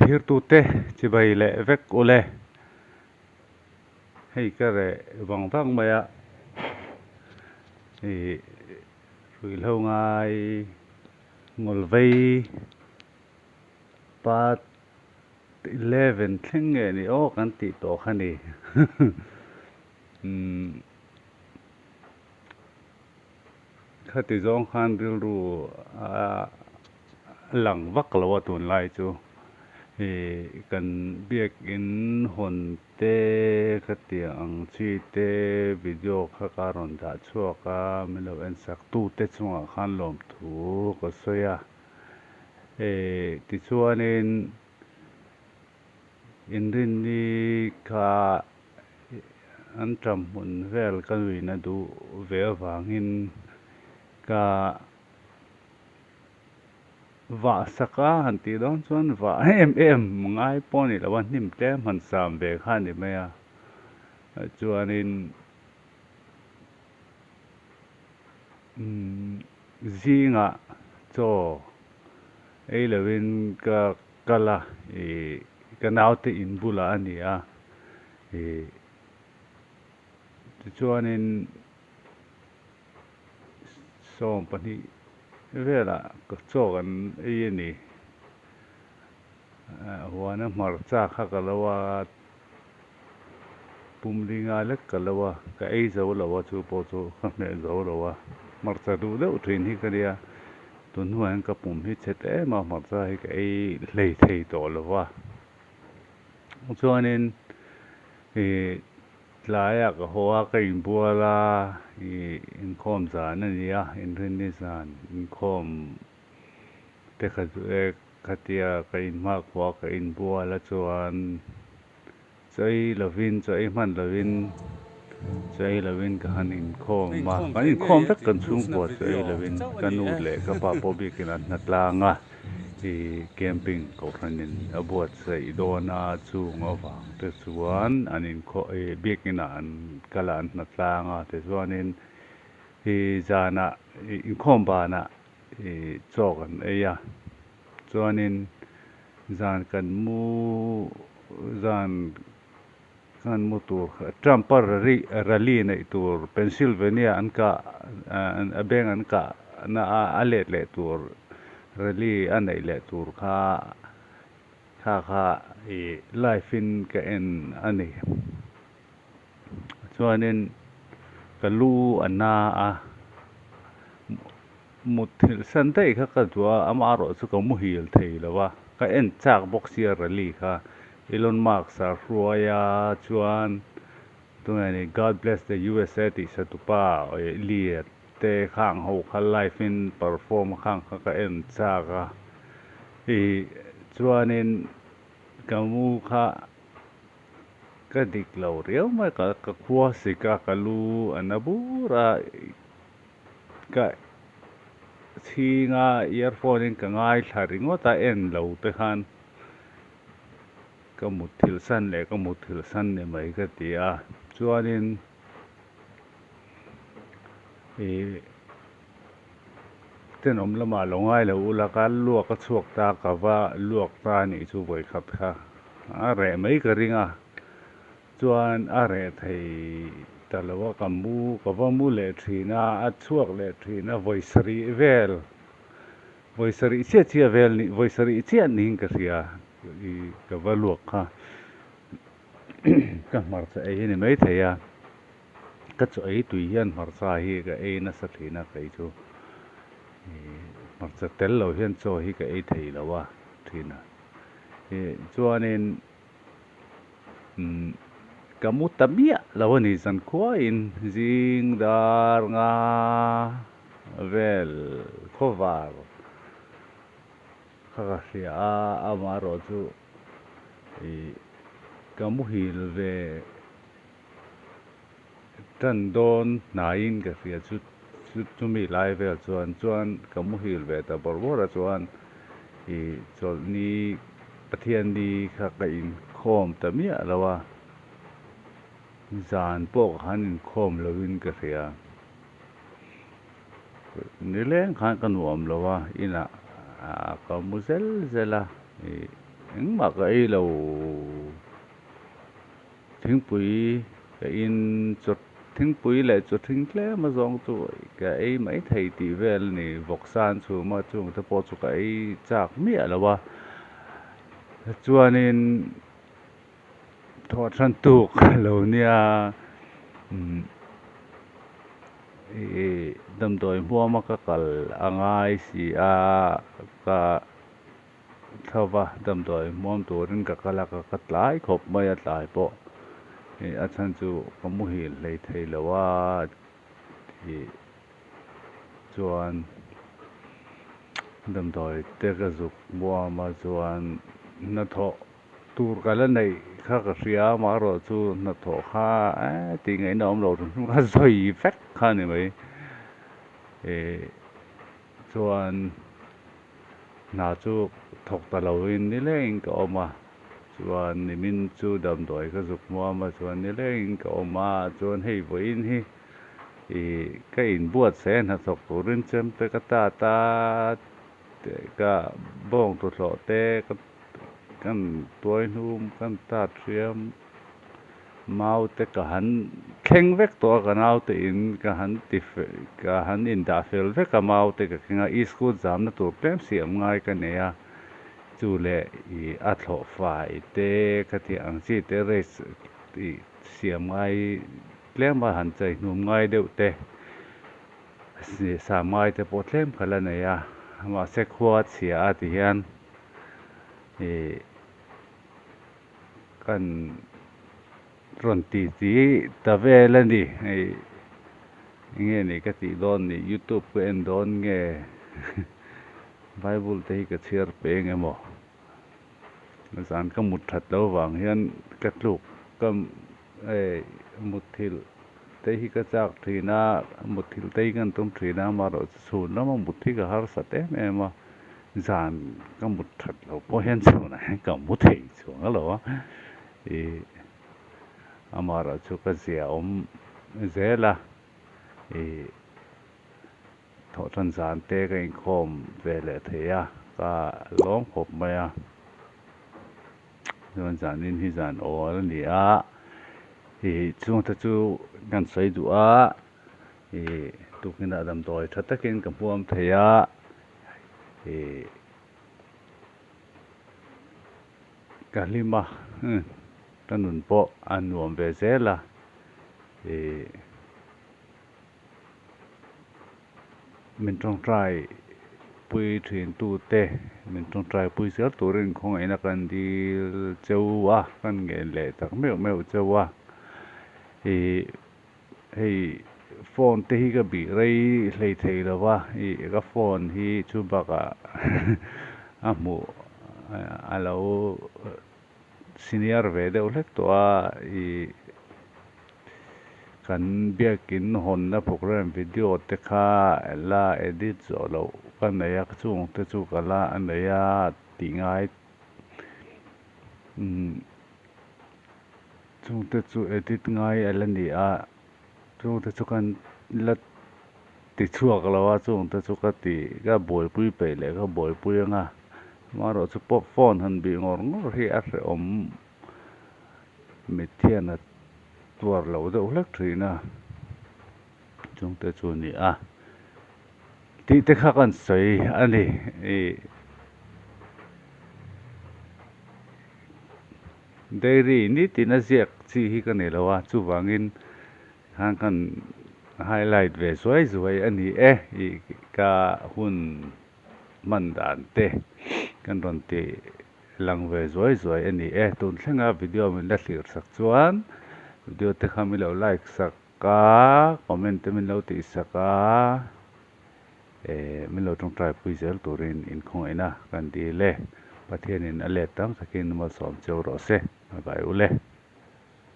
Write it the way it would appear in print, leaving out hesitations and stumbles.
thir tu te chi bai le vek ole hei ka re wang vang maya e rui lo ngai ngol vei pat 11 thing nge ni o kan ti to khani khati zong khan ril ru lang vak lawa tun lai chu e kan biak in hon te khati ang chi te video kha karon da chuaka melo en sak tu te chunga khan lom thu ko soya e ti chuanin in rin ni kha an tram mun vel kan wi na du ve wangin ka vạ saka han ti don chuan vạ em ngai pawh ni lawa hnim tlem han sam ve kha ni mai a chuanin zinga chaw ei lovin ka kala e ka naute in bula ani a e chuanin som pani vela ka chaw kan ei ni huana hmarcha kha ka lawa pumlinga lek ka lawa ka ei zo lawa chu pawh chu kha hmel zo lawa hmarcha du deuh thin hi ka ria tun huan ka pum hi chet ema hmarcha hi ka ei hlei thei tawh lawa chuanin e tlaiah ka hawa ka in buala in khawm zan ani a in rin ni zan in khawm te kha khatia ka in mak khua ka in buala chuan chei lovin chei hman lovin ka han in khawm ma kan in khawm vek kan chung pawh chei lovin kan nu le ka pa pawh bikin an hna tlanga i camping ko hranin a buat sei dawna chung awang te chuan an in bikin an kala an hna tlanga te chuanin hi zana in khawm bana chaw kan ei a chuanin zan kan mu tur Trumper rally nei tur Pennsylvania an ka a beng an ka na a let le tur rally a nei le tur kha life in ka en ani chuanin ka lu anna a muthil san dei kha ka tua ama ro chu ka mu hil thei lawa ka en chak box sia rally kha Elon Musk sa ruaya chuan tuani God bless the USA ti sa tupa liat te khang ho kha life in perform khang kha ka en chaka chuanin kamu kha ka dik lo riau mai ka khua sika ka lu anabura ka thinga earphone in ka ngai thlaring ta en lo te khan ka muthil san ne mai ka tia chuanin tenom lama longai lo ula ka luak ka chuak ta ka wa luak ta ni chu boi khat kha a re mai ka ringa chuan a re thei talawa kamu ka wa mu le thina a chuak le thina voisari chia vel ni voisari chia ning ka ria i ka wa luak kha ka hmarcha ei ni mai theia ka chu ei tui hian hmarcha hi ka ei na sa thina kai chu hmarcha tel lo hian chaw hi ka ei thei lawa thina chuanin kamu tabia lawani zan khua in jing dar nga vel khovar kha ria ama ro chu kamu hil ve tan don nain ka ria chu mi lai ve chuan kamu hil ve ta borbora chuan chol ni pathian ni kha ka in khawm tamia lawa zan pawh khan in khawm lovin ka ria ni leng khan ka nuam lawa ina ka mu zel zela mà cái lâu thính bụi cái in chuột thính bụi lại chuột thính lẽ mà dòng tụi cái mấy thầy tỷ về này vọc san chú mà chúng ta bỏ chú cái chạc mía là ba cho nên thoát sanh tục lâu nia đâm đôi mua mà cái anh ai si cái thao va đâm đôi mua đồ đến cái là cái lái khop mấy lái bộ anh chân chú có mua hiện lấy thầy là wa thì chuan đâm đôi tê cái dục mua mà chuan nó thọ tour cái lần này khác cái xia mà rồi chú nó thọ ha thì ngày nào ông rồi chúng ta rồi phép ha này mấy chuan nào chú thọc ta lâu in đi lên cái mà chuan mình chú đâm đôi cái dục mua mà chuan đi lên cái mà chuan hay với in hi cái in buat sen hạt thọc tour in chấm tới cái ta cái bông tụt lọ té cái tuổi nôm cái ta triêm mau té cái hắn khen vétตัวcái nào té in cái hắn tì cái hắn in đã phèn vét cái mau té cái ngay isco giảm nó tụt plem xiêm ngay cái này à chú lệ ắt họ phải té cái thì anh chị té race xiêm ngay plem mà hắn chạy nôm ngay đều té sa mai té pot plem cái là này à mà sẽ khoa xia thì hiện kan ron ti ta ve la ni nge ni ka ti don ni youtube ko en don nge bible te ka share pe nge mo san ka mut that lo wang hian ka tluk kam mut thil te hi ka chak thina mut thil te kan tum thina ma ro su na ma mut thi ka har sa te me ma zan ka mut that lo po hian chu na ka mut thei chu lo amara chu ka zia zela thọ than zan te ka in khom ve le theya ka long khop maya zan zan in hi zan o ni a chung ta chu kan sai du a tu kin da dam toy thatakin ka puam theya ka lima tanun po anuam ve zela mình trong trai pui thuyền tu te mình trong trai pui sel tu rin khong ai na kan di châu wa kan nge le tak meu châu wa phone te hi ka bi rei hlei thei lo wa ka phone hi chu ba ka amu alo senior ve de ulek to kan biakin hon na program video te kha la edit zo lo kan ya chung te chu kala an ya tingai chung te chu edit ngai alani a chung te chu kan la ti chuak lo wa chung te chu ka ti ga boi pui pe le ga boi pui nga ma ro chu pop phone han bi ngor hi a re mi thian a tuar lo de ulek thina chung te chu ni a ti te kha kan sei ani dairy ni tina ziak chi hi kan elawa chu wangin han kan highlight ve zuai ani ka hun man dan te kan ron te lang ve zuai ani tun thlenga video min la thlir sak chuan video te kha mi lo like sak ka comment te min lo ti saka min lo tong try pui zel turin in khong ina kan di le pathian in ale tam sakin ma som cheu ro se bye ule